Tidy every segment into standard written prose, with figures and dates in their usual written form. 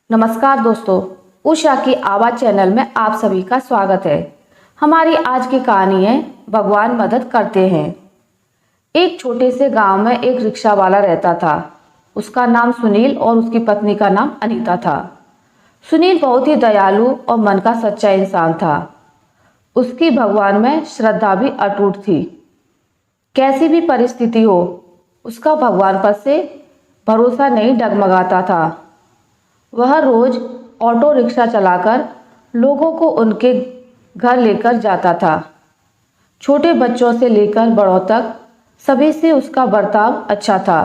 नमस्कार दोस्तों, उषा की आवाज़ चैनल में आप सभी का स्वागत है। हमारी आज की कहानी है भगवान मदद करते हैं। एक छोटे से गांव में एक रिक्शा वाला रहता था। उसका नाम सुनील और उसकी पत्नी का नाम अनीता था। सुनील बहुत ही दयालु और मन का सच्चा इंसान था। उसकी भगवान में श्रद्धा भी अटूट थी। कैसी भी परिस्थिति हो, उसका भगवान पर से भरोसा नहीं डगमगाता था। वह रोज ऑटो रिक्शा चलाकर लोगों को उनके घर लेकर जाता था। छोटे बच्चों से लेकर बड़ों तक सभी से उसका बर्ताव अच्छा था।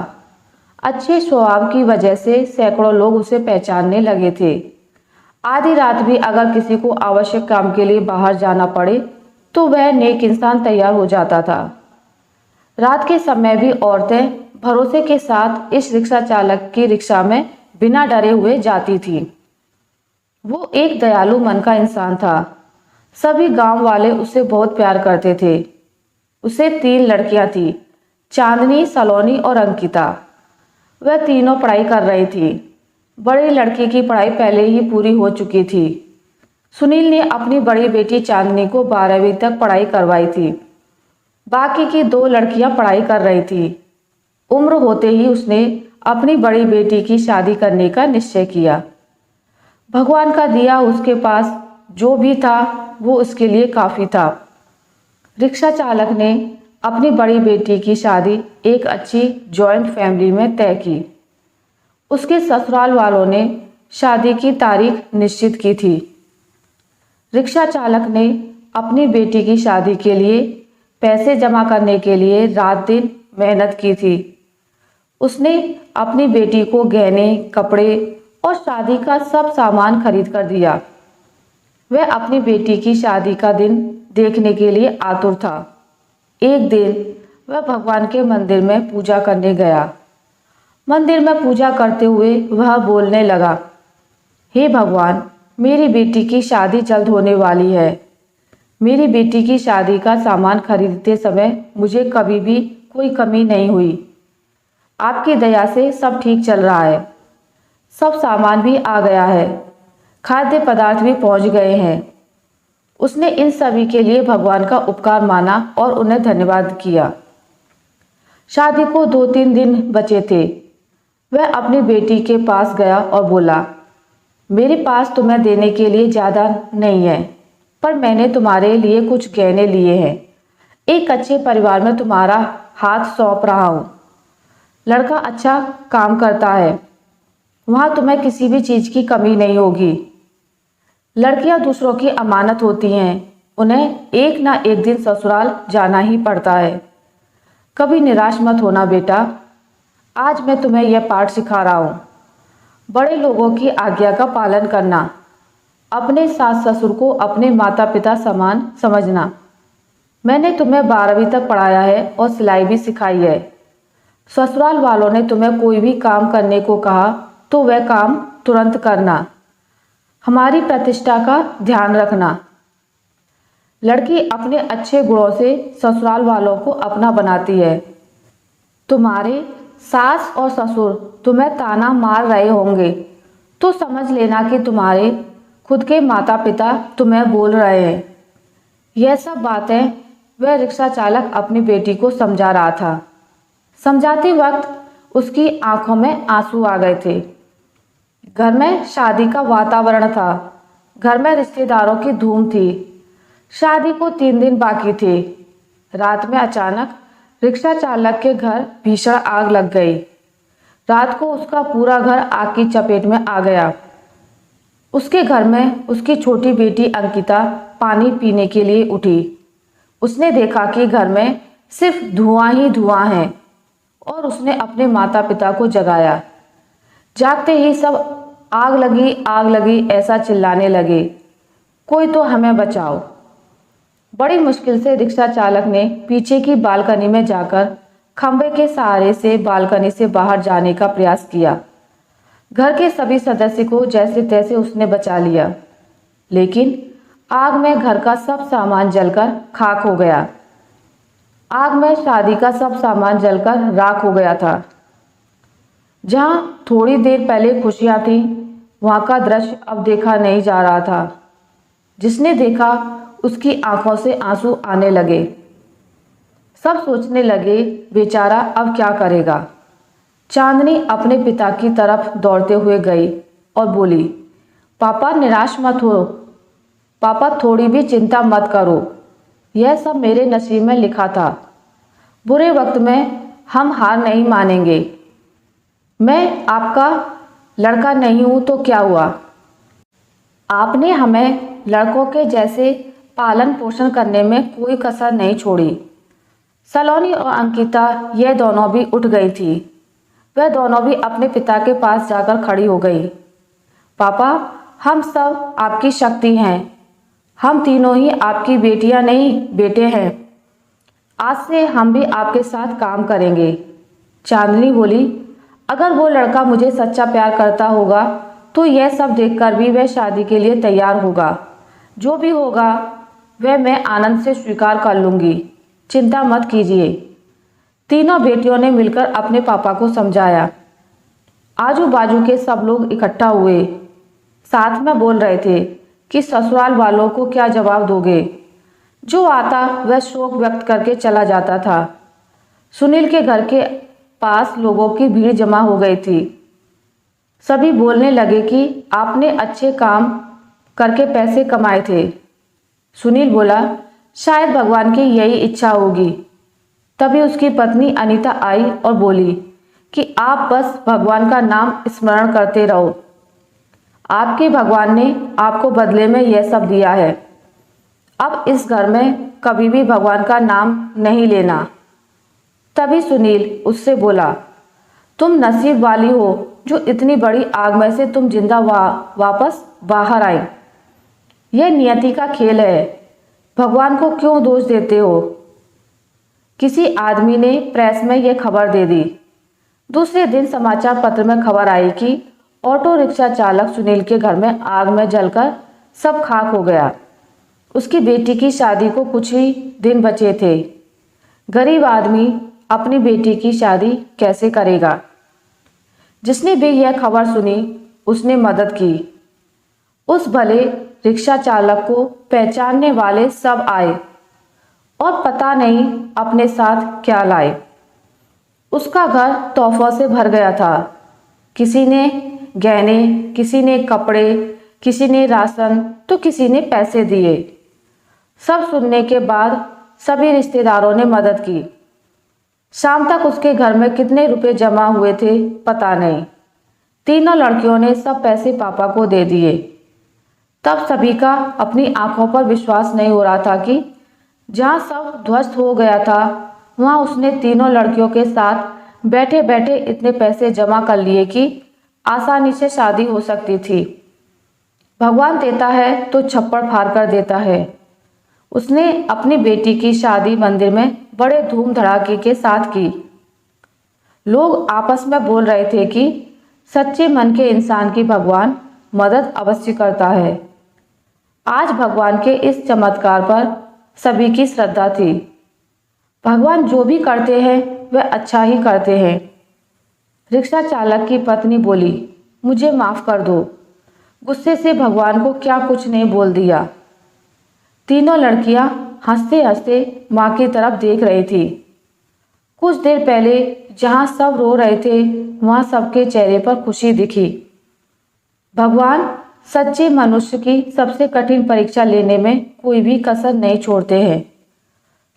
अच्छे स्वभाव की वजह से सैकड़ों लोग उसे पहचानने लगे थे। आधी रात भी अगर किसी को आवश्यक काम के लिए बाहर जाना पड़े तो वह नेक इंसान तैयार हो जाता था। रात के समय भी औरतें भरोसे के साथ इस रिक्शा चालक की रिक्शा में बिना डरे हुए जाती थी। वो एक दयालु मन का इंसान था। सभी गांव वाले उसे बहुत प्यार करते थे। उसे 3 लड़कियां थी, चांदनी, सलोनी और अंकिता। वह तीनों पढ़ाई कर रही थी। बड़ी लड़की की पढ़ाई पहले ही पूरी हो चुकी थी। सुनील ने अपनी बड़ी बेटी चांदनी को 12वीं तक पढ़ाई करवाई थी। बाकी की 2 लड़कियां पढ़ाई कर रही थी। उम्र होते ही उसने अपनी बड़ी बेटी की शादी करने का निश्चय किया। भगवान का दिया उसके पास जो भी था वो उसके लिए काफ़ी था। रिक्शा चालक ने अपनी बड़ी बेटी की शादी एक अच्छी जॉइंट फैमिली में तय की। उसके ससुराल वालों ने शादी की तारीख निश्चित की थी। रिक्शा चालक ने अपनी बेटी की शादी के लिए पैसे जमा करने के लिए रात दिन मेहनत की थी। उसने अपनी बेटी को गहने, कपड़े और शादी का सब सामान खरीद कर दिया। वह अपनी बेटी की शादी का दिन देखने के लिए आतुर था। एक दिन वह भगवान के मंदिर में पूजा करने गया। मंदिर में पूजा करते हुए वह बोलने लगा, हे भगवान, मेरी बेटी की शादी जल्द होने वाली है। मेरी बेटी की शादी का सामान खरीदते समय मुझे कभी भी कोई कमी नहीं हुई। आपकी दया से सब ठीक चल रहा है। सब सामान भी आ गया है, खाद्य पदार्थ भी पहुंच गए हैं। उसने इन सभी के लिए भगवान का उपकार माना और उन्हें धन्यवाद किया। शादी को 2-3 दिन बचे थे। वह अपनी बेटी के पास गया और बोला, मेरे पास तुम्हें देने के लिए ज़्यादा नहीं है, पर मैंने तुम्हारे लिए कुछ गहने लिए हैं। एक अच्छे परिवार में तुम्हारा हाथ सौंप रहा हूँ। लड़का अच्छा काम करता है, वहाँ तुम्हें किसी भी चीज़ की कमी नहीं होगी। लड़कियाँ दूसरों की अमानत होती हैं, उन्हें एक ना एक दिन ससुराल जाना ही पड़ता है। कभी निराश मत होना बेटा। आज मैं तुम्हें यह पाठ सिखा रहा हूँ। बड़े लोगों की आज्ञा का पालन करना, अपने सास ससुर को अपने माता पिता समान समझना। मैंने तुम्हें 12वीं तक पढ़ाया है और सिलाई भी सिखाई है। ससुराल वालों ने तुम्हें कोई भी काम करने को कहा तो वह काम तुरंत करना। हमारी प्रतिष्ठा का ध्यान रखना। लड़की अपने अच्छे गुणों से ससुराल वालों को अपना बनाती है। तुम्हारे सास और ससुर तुम्हें ताना मार रहे होंगे तो समझ लेना कि तुम्हारे खुद के माता पिता तुम्हें बोल रहे हैं। यह सब बातें वह रिक्शा चालक अपनी बेटी को समझा रहा था। समझाते वक्त उसकी आंखों में आंसू आ गए थे। घर में शादी का वातावरण था। घर में रिश्तेदारों की धूम थी। शादी को 3 दिन बाकी थे। रात में अचानक रिक्शा चालक के घर भीषण आग लग गई। रात को उसका पूरा घर आग की चपेट में आ गया। उसके घर में उसकी छोटी बेटी अंकिता पानी पीने के लिए उठी। उसने देखा कि घर में सिर्फ धुआं ही धुआं है और उसने अपने माता पिता को जगाया। जागते ही सब आग लगी ऐसा चिल्लाने लगे, कोई तो हमें बचाओ। बड़ी मुश्किल से रिक्शा चालक ने पीछे की बालकनी में जाकर खंभे के सहारे से बालकनी से बाहर जाने का प्रयास किया। घर के सभी सदस्य को जैसे तैसे उसने बचा लिया, लेकिन आग में घर का सब सामान जलकर खाक हो गया। आग में शादी का सब सामान जलकर राख हो गया था। जहाँ थोड़ी देर पहले खुशियाँ थी वहाँ का दृश्य अब देखा नहीं जा रहा था। जिसने देखा उसकी आंखों से आंसू आने लगे। सब सोचने लगे बेचारा अब क्या करेगा। चांदनी अपने पिता की तरफ दौड़ते हुए गई और बोली, पापा निराश मत हो, पापा थोड़ी भी चिंता मत करो, यह सब मेरे नसीब में लिखा था। बुरे वक्त में हम हार नहीं मानेंगे। मैं आपका लड़का नहीं हूँ तो क्या हुआ, आपने हमें लड़कों के जैसे पालन पोषण करने में कोई कसर नहीं छोड़ी। सलोनी और अंकिता ये दोनों भी उठ गई थी। वह दोनों भी अपने पिता के पास जाकर खड़ी हो गई। पापा, हम सब आपकी शक्ति हैं। हम तीनों ही आपकी बेटियां नहीं बेटे हैं। आज से हम भी आपके साथ काम करेंगे। चांदनी बोली, अगर वो लड़का मुझे सच्चा प्यार करता होगा तो यह सब देखकर भी वह शादी के लिए तैयार होगा। जो भी होगा वह मैं आनंद से स्वीकार कर लूँगी, चिंता मत कीजिए। तीनों बेटियों ने मिलकर अपने पापा को समझाया। आजू बाजू के सब लोग इकट्ठा हुए, साथ में बोल रहे थे कि ससुराल वालों को क्या जवाब दोगे। जो आता वह शोक व्यक्त करके चला जाता था। सुनील के घर के पास लोगों की भीड़ जमा हो गई थी। सभी बोलने लगे कि आपने अच्छे काम करके पैसे कमाए थे। सुनील बोला, शायद भगवान की यही इच्छा होगी। तभी उसकी पत्नी अनीता आई और बोली कि आप बस भगवान का नाम स्मरण करते रहो। आपके भगवान ने आपको बदले में यह सब दिया है। अब इस घर में कभी भी भगवान का नाम नहीं लेना। तभी सुनील उससे बोला, तुम नसीब वाली हो जो इतनी बड़ी आग में से तुम जिंदा वापस बाहर आई। यह नियति का खेल है, भगवान को क्यों दोष देते हो। किसी आदमी ने प्रेस में यह खबर दे दी। दूसरे दिन समाचार पत्र में खबर आई कि ऑटो रिक्शा चालक सुनील के घर में आग में जलकर सब खाक हो गया। उसकी बेटी की शादी को कुछ ही दिन बचे थे। गरीब आदमी अपनी बेटी की शादी कैसे करेगा। जिसने भी यह खबर सुनी उसने मदद की। उस भले रिक्शा चालक को पहचानने वाले सब आए और पता नहीं अपने साथ क्या लाए। उसका घर तोहफों से भर गया था। किसी ने गहने, किसी ने कपड़े, किसी ने राशन तो किसी ने पैसे दिए। सब सुनने के बाद सभी रिश्तेदारों ने मदद की। शाम तक उसके घर में कितने रुपए जमा हुए थे पता नहीं। तीनों लड़कियों ने सब पैसे पापा को दे दिए। तब सभी का अपनी आंखों पर विश्वास नहीं हो रहा था कि जहाँ सब ध्वस्त हो गया था वहाँ उसने तीनों लड़कियों के साथ बैठे बैठे इतने पैसे जमा कर लिए कि आसानी से शादी हो सकती थी। भगवान देता है तो छप्पड़ फाड़ कर देता है। उसने अपनी बेटी की शादी मंदिर में बड़े धूम धड़ाके के साथ की। लोग आपस में बोल रहे थे कि सच्चे मन के इंसान की भगवान मदद अवश्य करता है। आज भगवान के इस चमत्कार पर सभी की श्रद्धा थी। भगवान जो भी करते हैं वह अच्छा ही करते हैं। रिक्शा चालक की पत्नी बोली, मुझे माफ कर दो, गुस्से से भगवान को क्या कुछ नहीं बोल दिया। तीनों लड़कियां हंसते हंसते माँ की तरफ देख रही थी। कुछ देर पहले जहाँ सब रो रहे थे वहाँ सबके चेहरे पर खुशी दिखी। भगवान सच्चे मनुष्य की सबसे कठिन परीक्षा लेने में कोई भी कसर नहीं छोड़ते हैं।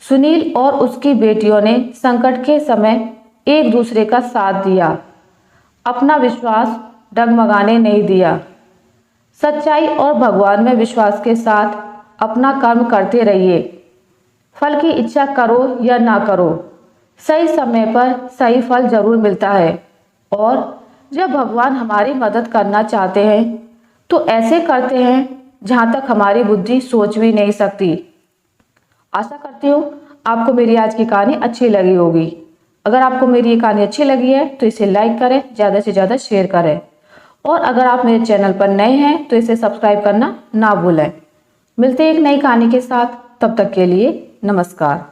सुनील और उसकी बेटियों ने संकट के समय एक दूसरे का साथ दिया, अपना विश्वास डगमगाने नहीं दिया। सच्चाई और भगवान में विश्वास के साथ अपना कर्म करते रहिए। फल की इच्छा करो या ना करो, सही समय पर सही फल जरूर मिलता है। और जब भगवान हमारी मदद करना चाहते हैं तो ऐसे करते हैं जहाँ तक हमारी बुद्धि सोच भी नहीं सकती। आशा करती हूँ आपको मेरी आज की कहानी अच्छी लगी होगी। अगर आपको मेरी ये कहानी अच्छी लगी है तो इसे लाइक करें, ज़्यादा से ज़्यादा शेयर करें। और अगर आप मेरे चैनल पर नए हैं तो इसे सब्सक्राइब करना ना भूलें। मिलते हैं एक नई कहानी के साथ, तब तक के लिए नमस्कार।